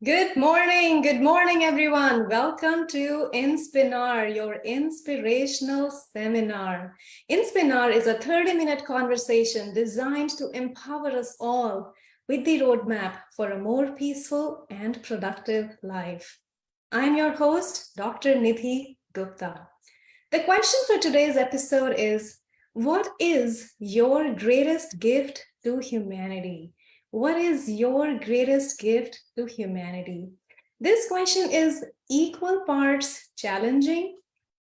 Good morning, everyone. Welcome to INSPINAR, your inspirational seminar. INSPINAR is a 30-minute conversation designed to empower us all with the roadmap for a more peaceful and productive life. I'm your host, Dr. Nidhi Gupta. The question for today's episode is, what is your greatest gift to humanity? What is your greatest gift to humanity? This question is equal parts challenging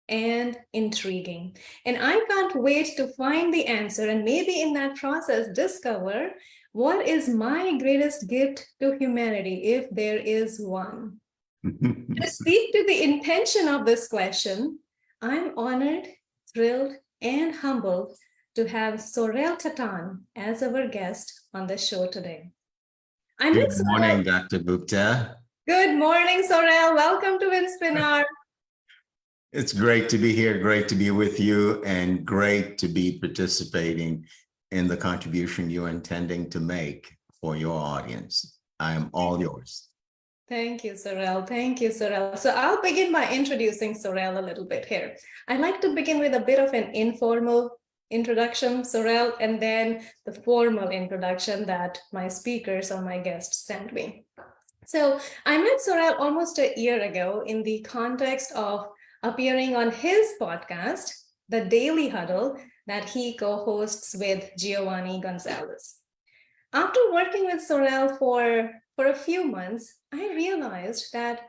and intriguing. And I can't wait to find the answer and maybe in that process discover what is my greatest gift to humanity, if there is one. To speak to the intention of this question, I'm honored, thrilled, and humbled to have Saurel Quettan as our guest on the show today. Good morning, Dr. Gupta. Good morning, Saurel. Welcome to INSPINAR. It's great to be here, great to be with you, and great to be participating in the contribution you're intending to make for your audience. I am all yours. Thank you, Saurel. Thank you, Saurel. So I'll begin by introducing Saurel a little bit here. I'd like to begin with a bit of an informal introduction, Saurel, and then the formal introduction that my speakers or my guests sent me. So I met Saurel almost a year ago in the context of appearing on his podcast, The Daily Huddle, that he co-hosts with Giovanni Gonzalez. After working with Saurel for a few months, I realized that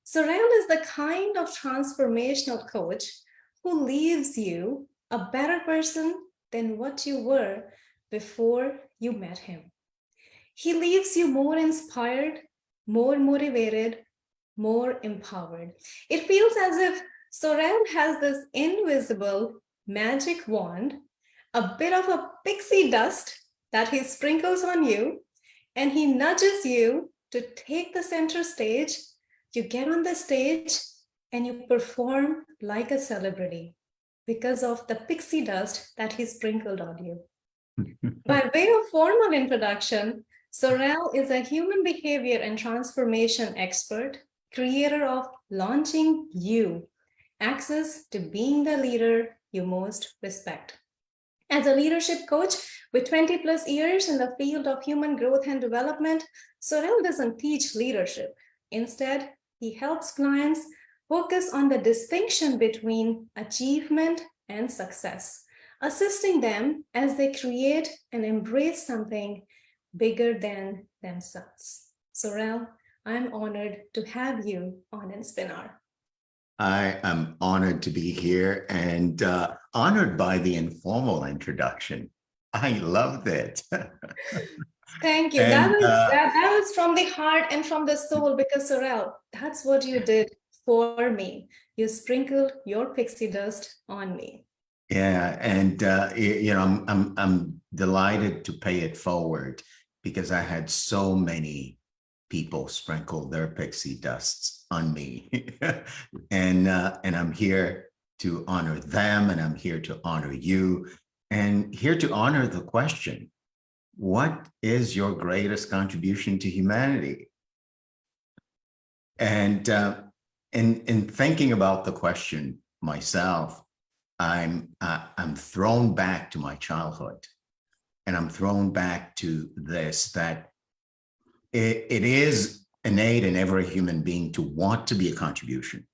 Saurel is the kind of transformational coach who leaves you a better person than what you were before you met him. He leaves you more inspired, more motivated, more empowered. It feels as if Saurel has this invisible magic wand, a bit of a pixie dust that he sprinkles on you, and he nudges you to take the center stage. You get on the stage and you perform like a celebrity because of the pixie dust that he sprinkled on you. By way of formal introduction, Saurel is a human behavior and transformation expert, creator of Launching You, Access to Being the Leader You Most Respect. As a leadership coach with 20 plus years in the field of human growth and development, Saurel doesn't teach leadership. Instead, he helps clients focus on the distinction between achievement and success, assisting them as they create and embrace something bigger than themselves. Saurel, I'm honored to have you on INSPINAR. I am honored to be here and honored by the informal introduction. I loved it. Thank you. And, that was from the heart and from the soul, because Saurel, that's what you did for me. You sprinkled your pixie dust on me. Yeah, and I'm delighted to pay it forward because I had so many people sprinkle their pixie dusts on me, and I'm here to honor them, and I'm here to honor you, and here to honor the question: what is your greatest contribution to humanity? And in thinking about the question myself, I'm thrown back to my childhood, and I'm thrown back to this, that it is innate in every human being to want to be a contribution.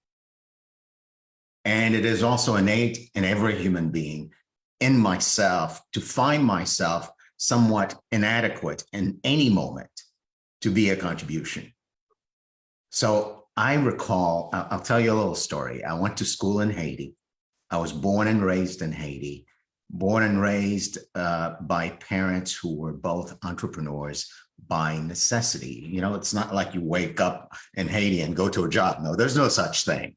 And it is also innate in every human being, in myself, to find myself somewhat inadequate in any moment to be a contribution. So I recall, I'll tell you a little story. I went to school in Haiti. I was born and raised in Haiti, born and raised by parents who were both entrepreneurs by necessity. You know, it's not like you wake up in Haiti and go to a job. No, there's no such thing.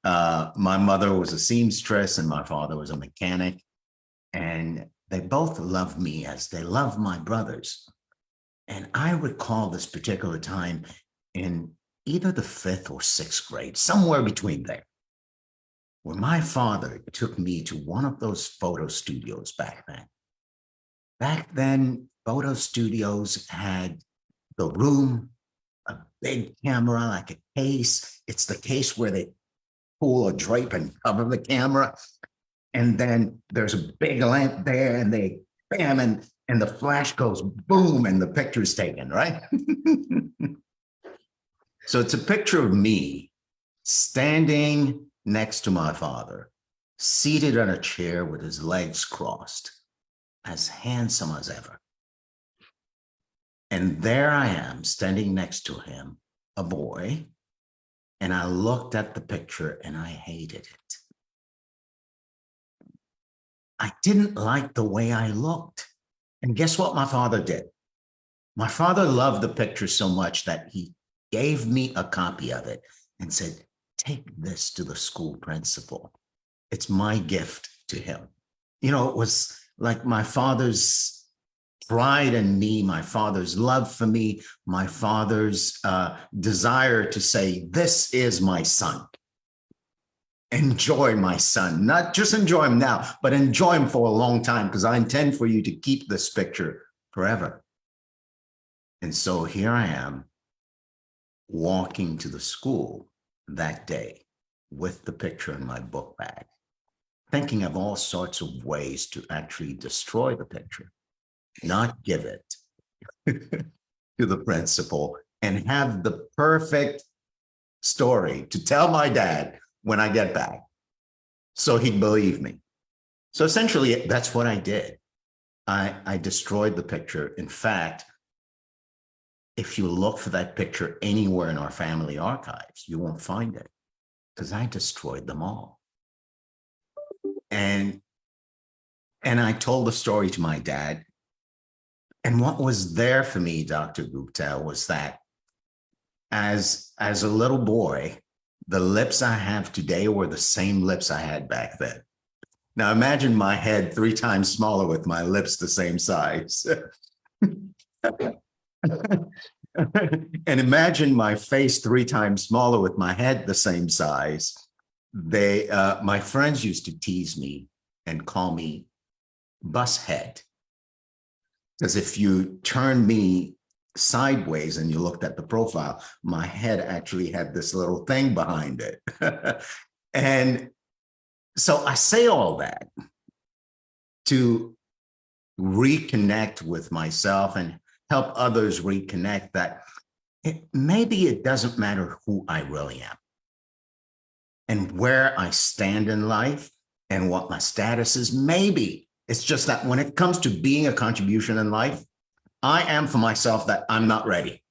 My mother was a seamstress and my father was a mechanic. And they both loved me as they loved my brothers. And I recall this particular time in either the 5th or 6th grade, somewhere between there, where my father took me to one of those photo studios back then. Back then, photo studios had the room a big camera, like a case. It's the case where they pull a drape and cover the camera. And then there's a big lamp there, and they bam, and the flash goes boom, and the picture's taken, right? So it's a picture of me standing next to my father, seated on a chair with his legs crossed, as handsome as ever. And there I am standing next to him, a boy, and I looked at the picture and I hated it. I didn't like the way I looked. And guess what my father did? My father loved the picture so much that he gave me a copy of it and said, take this to the school principal. It's my gift to him. You know, it was like my father's pride in me, my father's love for me, my father's desire to say, this is my son. Enjoy my son, not just enjoy him now, but enjoy him for a long time, because I intend for you to keep this picture forever. And so here I am walking to the school that day with the picture in my book bag, thinking of all sorts of ways to actually destroy the picture, not give it to the principal, and have the perfect story to tell my dad when I get back, so he'd believe me. So essentially, that's what I did. I destroyed the picture. In fact, if you look for that picture anywhere in our family archives, you won't find it, because I destroyed them all. And I told the story to my dad. And what was there for me, Dr. Gupta, was that as a little boy, the lips I have today were the same lips I had back then. Now imagine my head 3 times smaller with my lips the same size. And imagine my face 3 times smaller with my head the same size. My friends used to tease me and call me bus head, because if you turn me sideways and you looked at the profile, my head actually had this little thing behind it. And so I say all that to reconnect with myself and help others reconnect that maybe it doesn't matter who I really am and where I stand in life and what my status is. Maybe it's just that when it comes to being a contribution in life, I am for myself that I'm not ready.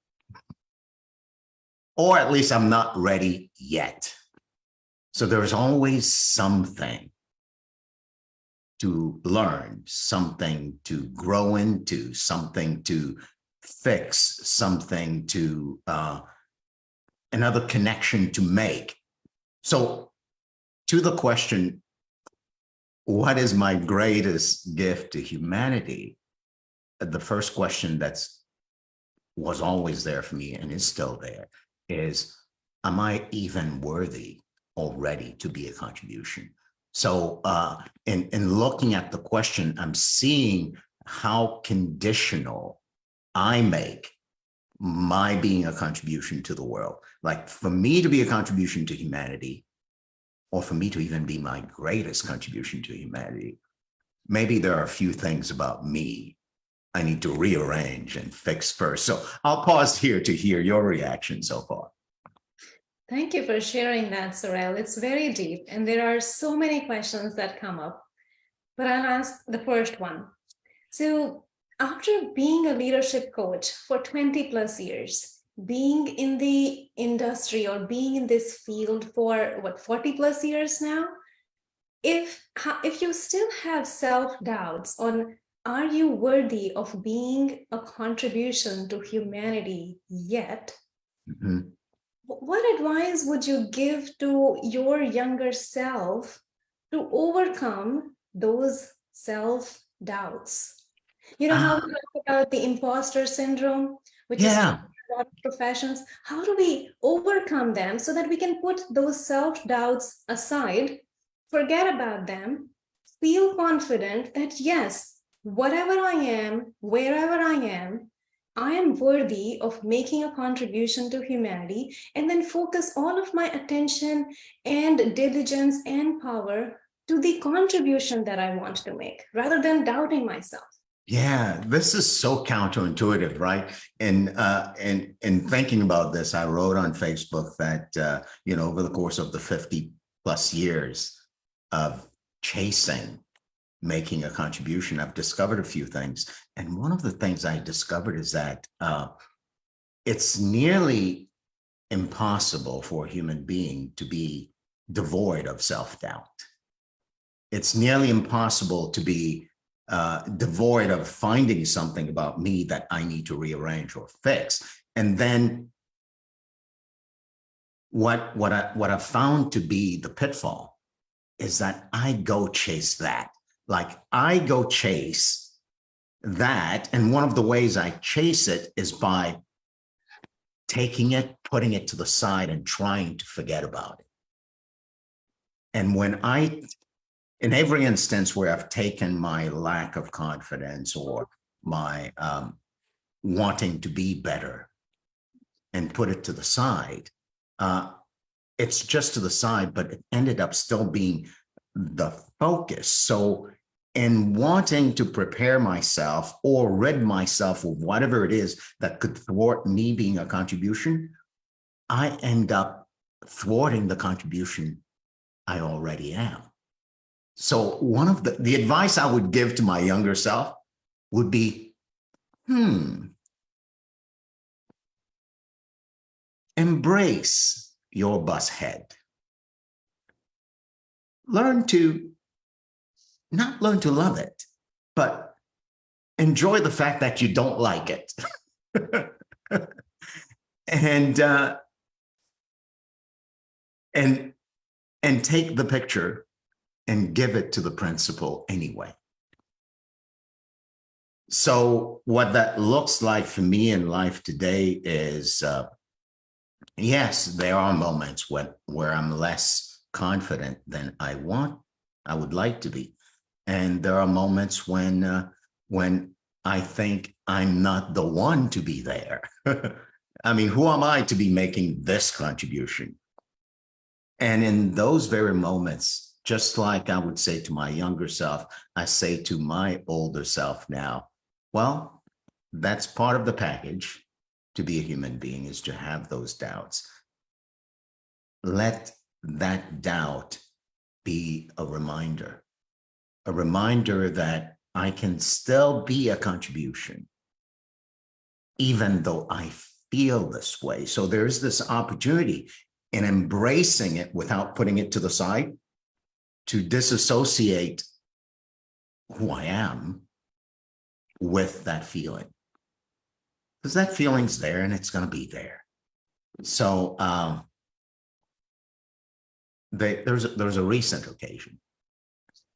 Or at least I'm not ready yet. So there's always something to learn, something to grow into, something to fix, something to, another connection to make. So to the question, what is my greatest gift to humanity? The first question was always there for me and is still there is, am I even worthy already to be a contribution? So in looking at the question, I'm seeing how conditional I make my being a contribution to the world. Like for me to be a contribution to humanity, or for me to even be my greatest contribution to humanity, maybe there are a few things about me I need to rearrange and fix first. So I'll pause here to hear your reaction so far. Thank you for sharing that, Saurel. It's very deep, and there are so many questions that come up, but I'll ask the first one. So after being a leadership coach for 20 plus years, being in the industry or being in this field for 40 plus years now, if you still have self-doubts on are you worthy of being a contribution to humanity yet? Mm-hmm. What advice would you give to your younger self to overcome those self-doubts? You know how we talk about the imposter syndrome, which is a lot of professions. How do we overcome them so that we can put those self-doubts aside, forget about them, feel confident that yes, whatever I am, wherever I am, I am worthy of making a contribution to humanity, and then focus all of my attention and diligence and power to the contribution that I want to make, rather than doubting myself. Yeah, this is so counterintuitive, right? And thinking about this, I wrote on Facebook that over the course of the 50 plus years of chasing making a contribution, I've discovered a few things. And one of the things I discovered is that it's nearly impossible for a human being to be devoid of self-doubt. It's nearly impossible to be devoid of finding something about me that I need to rearrange or fix. And then what I've found to be the pitfall is that I go chase that. Like I go chase that. And one of the ways I chase it is by taking it, putting it to the side and trying to forget about it. And in every instance where I've taken my lack of confidence or my wanting to be better and put it to the side, it's just to the side, but it ended up still being the focus. So in wanting to prepare myself or rid myself of whatever it is that could thwart me being a contribution, I end up thwarting the contribution I already am. So one of the advice I would give to my younger self would be, embrace your bus head. Not learn to love it, but enjoy the fact that you don't like it. and take the picture and give it to the principal anyway. So what that looks like for me in life today is, yes, there are moments where I'm less confident than I would like to be. And there are moments when I think I'm not the one to be there. I mean, who am I to be making this contribution? And in those very moments, just like I would say to my younger self, I say to my older self now, well, that's part of the package. To be a human being is to have those doubts. Let that doubt be a reminder that I can still be a contribution, even though I feel this way. So there's this opportunity in embracing it without putting it to the side, to disassociate who I am with that feeling. Because that feeling's there and it's going to be there. So there's a recent occasion.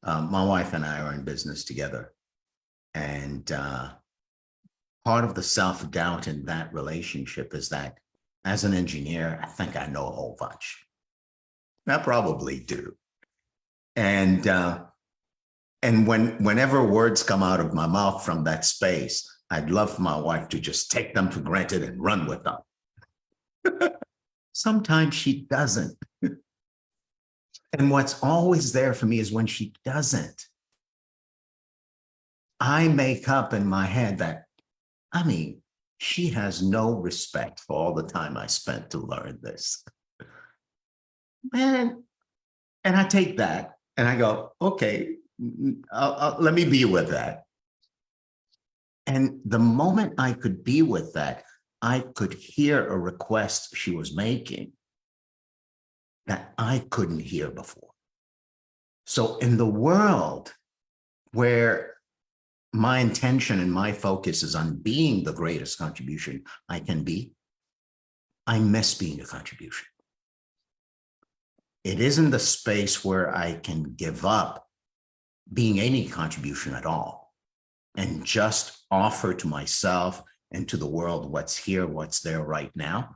My wife and I are in business together. And part of the self-doubt in that relationship is that as an engineer, I think I know a whole bunch. I probably do. And whenever words come out of my mouth from that space, I'd love for my wife to just take them for granted and run with them. Sometimes she doesn't. And what's always there for me is when she doesn't, I make up in my head that, I mean, she has no respect for all the time I spent to learn this. Man, and I take that and I go, okay, let me be with that. And the moment I could be with that, I could hear a request she was making that I couldn't hear before. So in the world where my intention and my focus is on being the greatest contribution I can be, I miss being a contribution. It isn't the space where I can give up being any contribution at all and just offer to myself and to the world what's here, what's there right now.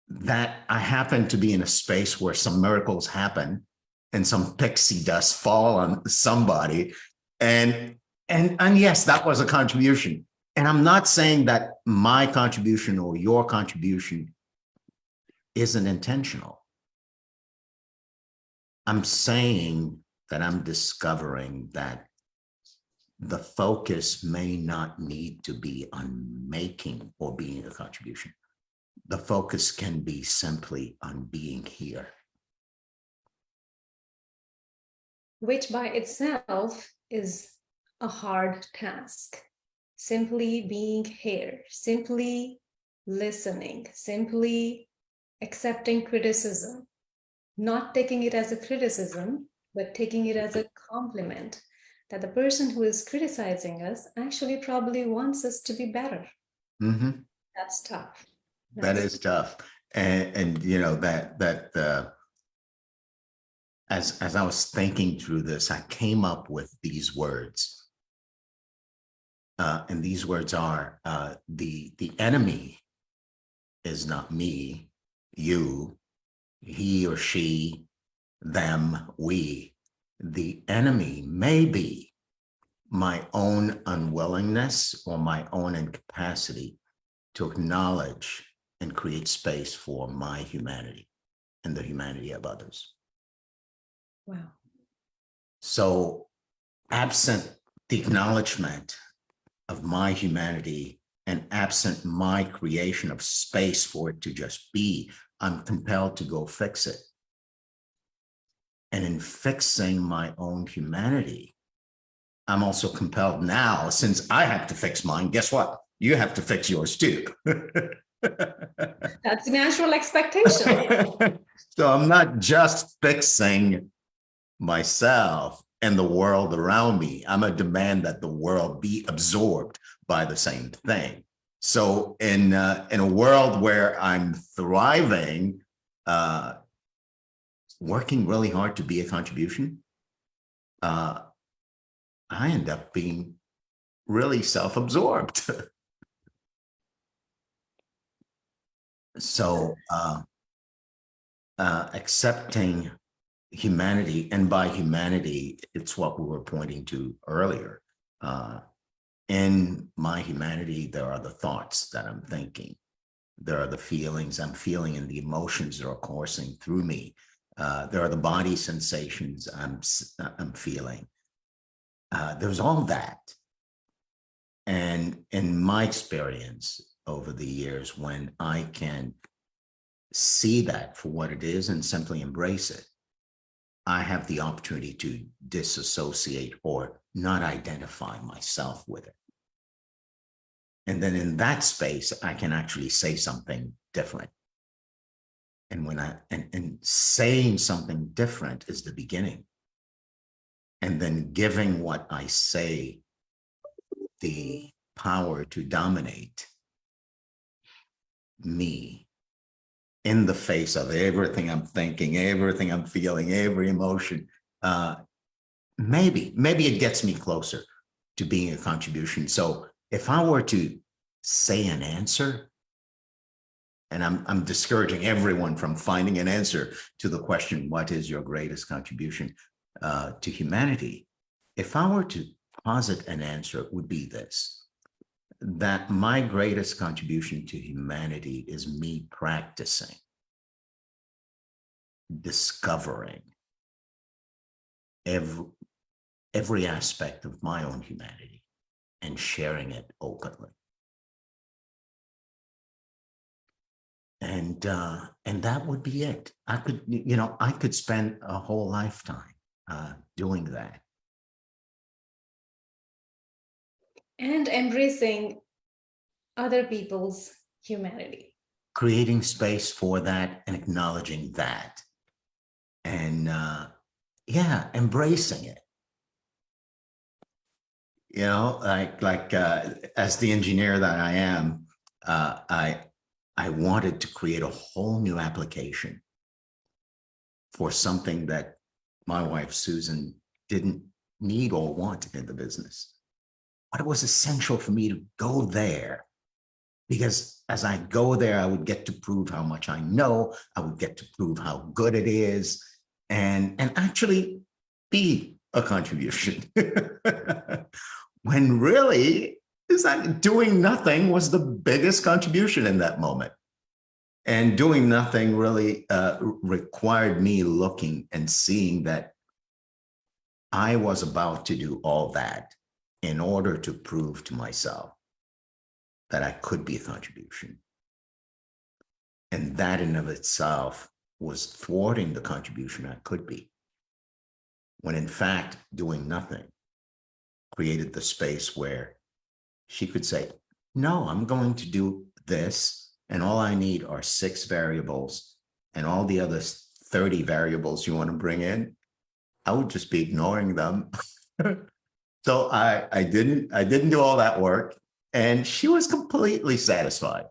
That I happen to be in a space where some miracles happen and some pixie dust fall on somebody. And yes, that was a contribution. And I'm not saying that my contribution or your contribution isn't intentional. I'm saying that I'm discovering that the focus may not need to be on making or being a contribution. The focus can be simply on being here. Which by itself is a hard task. Simply being here, simply listening, simply accepting criticism, not taking it as a criticism, but taking it as a compliment that the person who is criticizing us actually probably wants us to be better. Mm-hmm. That's tough. That is tough. And you know, as I was thinking through this, I came up with these words. And these words are, the enemy is not me, you, he or she, them, we. The enemy may be my own unwillingness or my own incapacity to acknowledge and create space for my humanity and the humanity of others. Wow. So absent the acknowledgement of my humanity and absent my creation of space for it to just be, I'm compelled to go fix it. And in fixing my own humanity, I'm also compelled now, since I have to fix mine, guess what? You have to fix yours too. That's a natural expectation. So I'm not just fixing myself and the world around me. I'm a demand that the world be absorbed by the same thing. So in a world where I'm thriving, working really hard to be a contribution, I end up being really self-absorbed. So accepting humanity, and by humanity, it's what we were pointing to earlier. In my humanity, there are the thoughts that I'm thinking. There are the feelings I'm feeling and the emotions that are coursing through me. There are the body sensations I'm feeling. There's all that. And in my experience over the years, when I can see that for what it is and simply embrace it, I have the opportunity to disassociate or not identify myself with it. And then in that space, I can actually say something different. And when and saying something different is the beginning. And then giving what I say the power to dominate me in the face of everything I'm thinking, everything I'm feeling, every emotion. Maybe it gets me closer to being a contribution. So if I were to say an answer, and I'm discouraging everyone from finding an answer to the question, what is your greatest contribution to humanity? If I were to posit an answer, it would be this: that my greatest contribution to humanity is me practicing, discovering every aspect of my own humanity and sharing it openly. And that would be it. I could spend a whole lifetime doing that. And embracing other people's humanity. Creating space for that and acknowledging that. And embracing it. You know, as the engineer that I am, I wanted to create a whole new application for something that my wife, Susan, didn't need or want in the business. But it was essential for me to go there, because as I go there, I would get to prove how much I know. I would get to prove how good it is, and actually be a contribution. When really, is that doing nothing was the biggest contribution in that moment. And doing nothing really required me looking and seeing that I was about to do all that in order to prove to myself that I could be a contribution. And that in of itself was thwarting the contribution I could be. When in fact, doing nothing created the space where she could say, no, I'm going to do this, and all I need are 6 variables, and all the other 30 variables you want to bring in, I would just be ignoring them. So I didn't do all that work, and she was completely satisfied.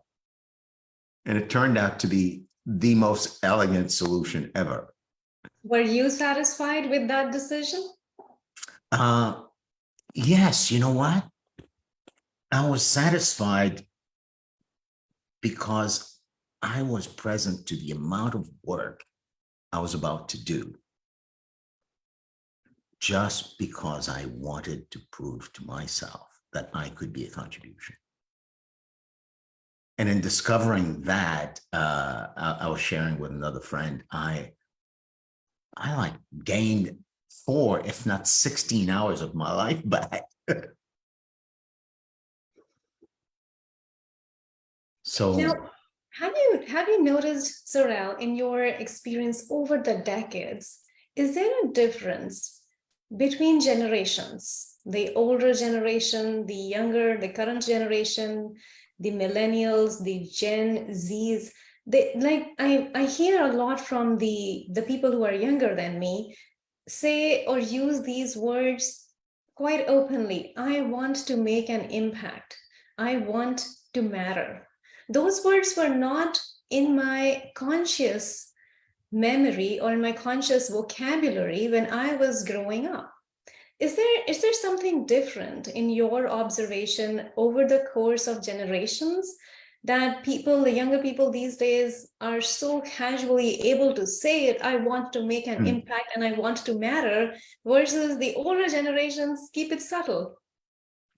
And it turned out to be the most elegant solution ever. Were you satisfied with that decision? Yes, you know what? I was satisfied because I was present to the amount of work I was about to do, just because I wanted to prove to myself that I could be a contribution. And in discovering that, I was sharing with another friend, I like gained 4, if not 16 hours of my life back. So Now, have you noticed, Saurel, in your experience over the decades, is there a difference between generations, the older generation, the current generation, the millennials, the Gen Zs? I hear a lot from the people who are younger than me say or use these words quite openly. I want to make an impact. I want to matter. Those words were not in my conscious memory or in my conscious vocabulary when I was growing up. Is there something different in your observation over the course of generations that the younger people these days are so casually able to say it, I want to make an impact and I want to matter, versus the older generations keep it subtle?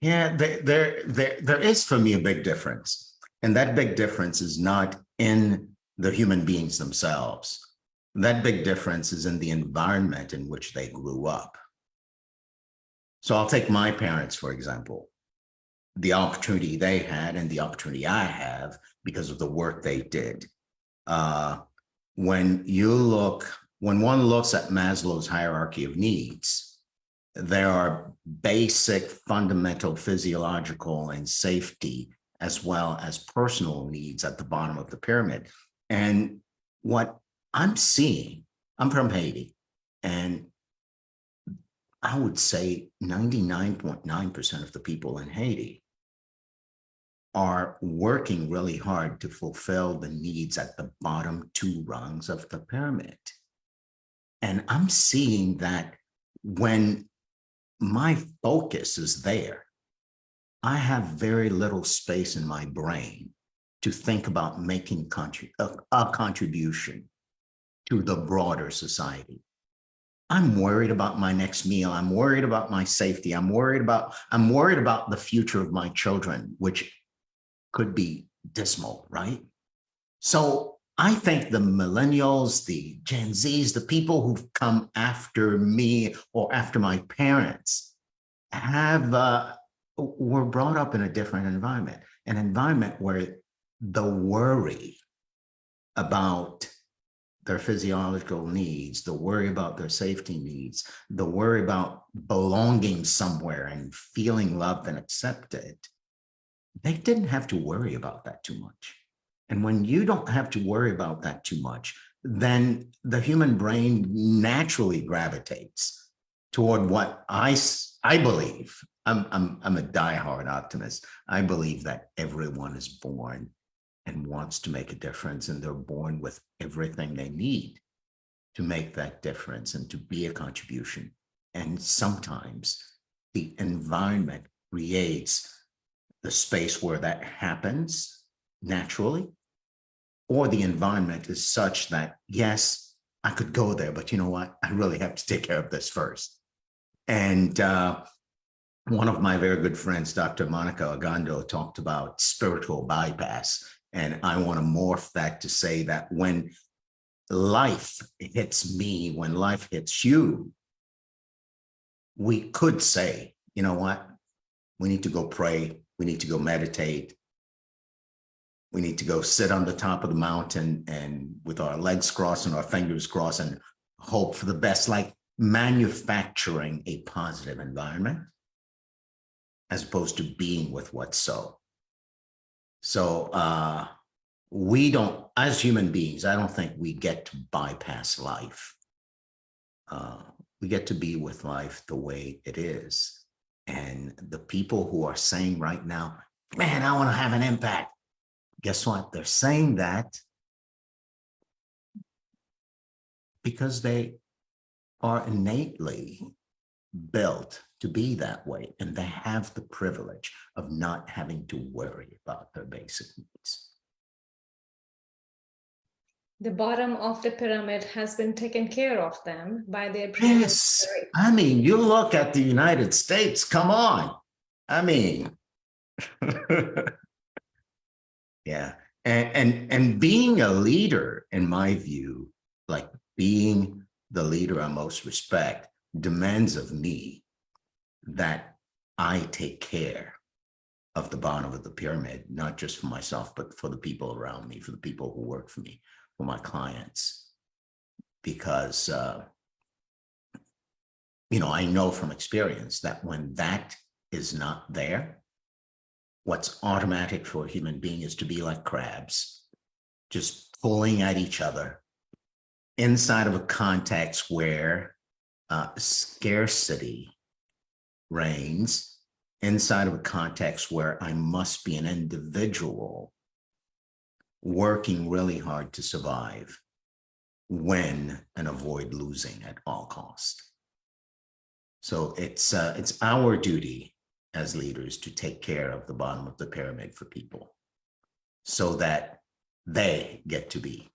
yeah, there is for me a big difference. And that big difference is not in the human beings themselves. That big difference is in the environment in which they grew up. So I'll take my parents, for example, the opportunity they had and the opportunity I have because of the work they did. When one looks at Maslow's hierarchy of needs, there are basic, fundamental physiological and safety, as well as personal needs at the bottom of the pyramid. And what I'm seeing, I'm from Haiti, and I would say 99.9% of the people in Haiti are working really hard to fulfill the needs at the bottom 2 rungs of the pyramid. And I'm seeing that when my focus is there, I have very little space in my brain to think about making a contribution to the broader society. I'm worried about my next meal. I'm worried about my safety. I'm worried about the future of my children, which could be dismal, right? So I think the millennials, the Gen Zs, the people who've come after me or after my parents were brought up in a different environment, an environment where the worry about their physiological needs, the worry about their safety needs, the worry about belonging somewhere and feeling loved and accepted, they didn't have to worry about that too much. And when you don't have to worry about that too much, then the human brain naturally gravitates toward what I believe. I'm a diehard optimist. I believe that everyone is born and wants to make a difference, and they're born with everything they need to make that difference and to be a contribution. And sometimes the environment creates the space where that happens naturally, or the environment is such that, yes, I could go there, but you know what? I really have to take care of this first. And one of my very good friends, Dr. Monica Agando, talked about spiritual bypass. And I want to morph that to say that when life hits me, when life hits you, we could say, you know what? We need to go pray. We need to go meditate. We need to go sit on the top of the mountain and with our legs crossed and our fingers crossed and hope for the best, like manufacturing a positive environment as opposed to being with what's so. So we don't, as human beings, I don't think we get to bypass life. We get to be with life the way it is. And the people who are saying right now, man, I want to have an impact. Guess what? They're saying that because they are innately built to be that way. And they have the privilege of not having to worry about their basic needs. The bottom of the pyramid has been taken care of them by their previous. Yes. I mean, you look at the United States, come on. I mean, yeah. And being a leader, in my view, like being the leader I most respect, demands of me that I take care of the bottom of the pyramid, not just for myself, but for the people around me, for the people who work for me, for my clients. Because, I know from experience that when that is not there, what's automatic for a human being is to be like crabs, just pulling at each other inside of a context where scarcity reigns, inside of a context where I must be an individual working really hard to survive, win, and avoid losing at all costs. So it's our duty as leaders to take care of the bottom of the pyramid for people so that they get to be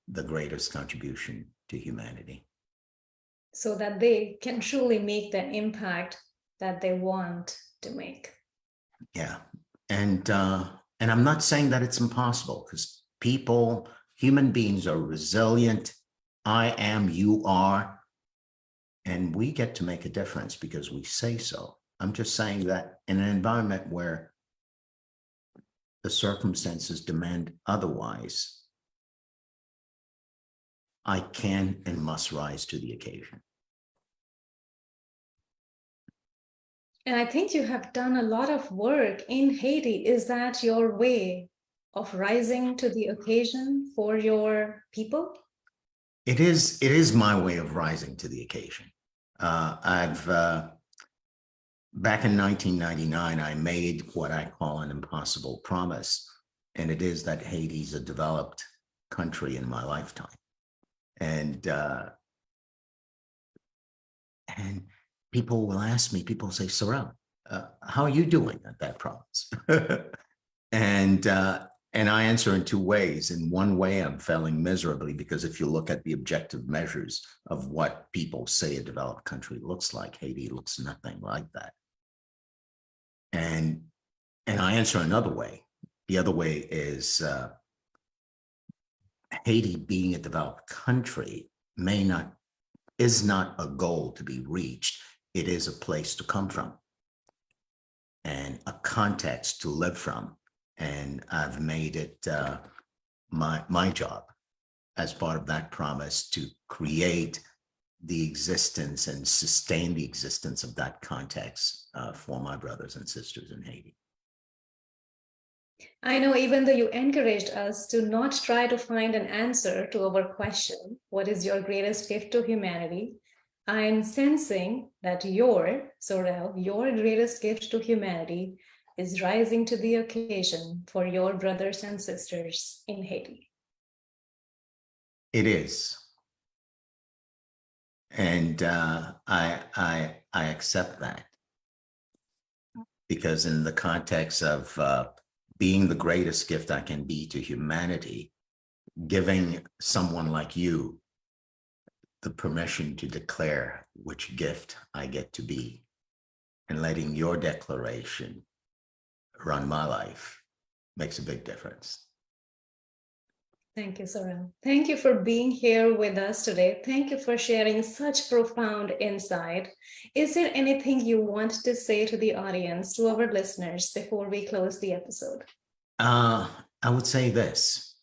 the greatest contribution to humanity. So that they can truly make the impact that they want to make. Yeah. And I'm not saying that it's impossible, because human beings are resilient. I am, you are, and we get to make a difference because we say so. I'm just saying that in an environment where the circumstances demand otherwise, I can and must rise to the occasion. And I think you have done a lot of work in Haiti. Is that your way of rising to the occasion for your people? It is my way of rising to the occasion. Back in 1999, I made what I call an impossible promise, and it is that Haiti's a developed country in my lifetime. And people will ask me, people say, Saurel, how are you doing at that promise? And I answer in two ways. In one way, I'm failing miserably, because if you look at the objective measures of what people say a developed country looks like, Haiti looks nothing like that. And I answer another way. The other way is Haiti being a developed country is not a goal to be reached. It is a place to come from and a context to live from. And I've made it my job as part of that promise to create the existence and sustain the existence of that context for my brothers and sisters in Haiti. I know, even though you encouraged us to not try to find an answer to our question, what is your greatest gift to humanity? I'm sensing that Saurel, your greatest gift to humanity is rising to the occasion for your brothers and sisters in Haiti. It is. And I accept that, because in the context of being the greatest gift I can be to humanity, giving someone like you the permission to declare which gift I get to be and letting your declaration run my life makes a big difference. Thank you, Saurel. Thank you for being here with us today. Thank you for sharing such profound insight. Is there anything you want to say to the audience, to our listeners, before we close the episode? I would say this.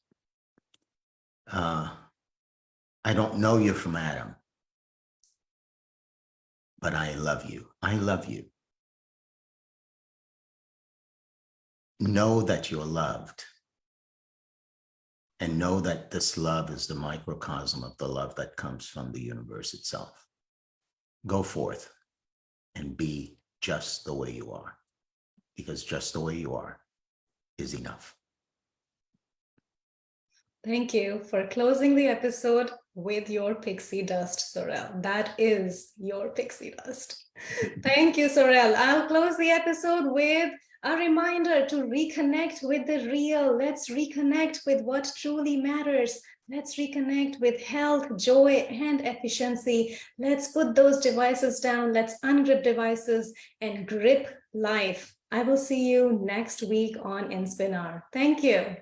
I don't know you from Adam, but I love you. I love you. Know that you're loved. And know that this love is the microcosm of the love that comes from the universe itself. Go forth and be just the way you are, because just the way you are is enough. Thank you for closing the episode with your pixie dust, Saurel. That is your pixie dust. Thank you, Saurel. I'll close the episode with a reminder to reconnect with the real. Let's reconnect with what truly matters. Let's reconnect with health, joy, and efficiency. Let's put those devices down. Let's ungrip devices and grip life. I will see you next week on INSPINAR. Thank you.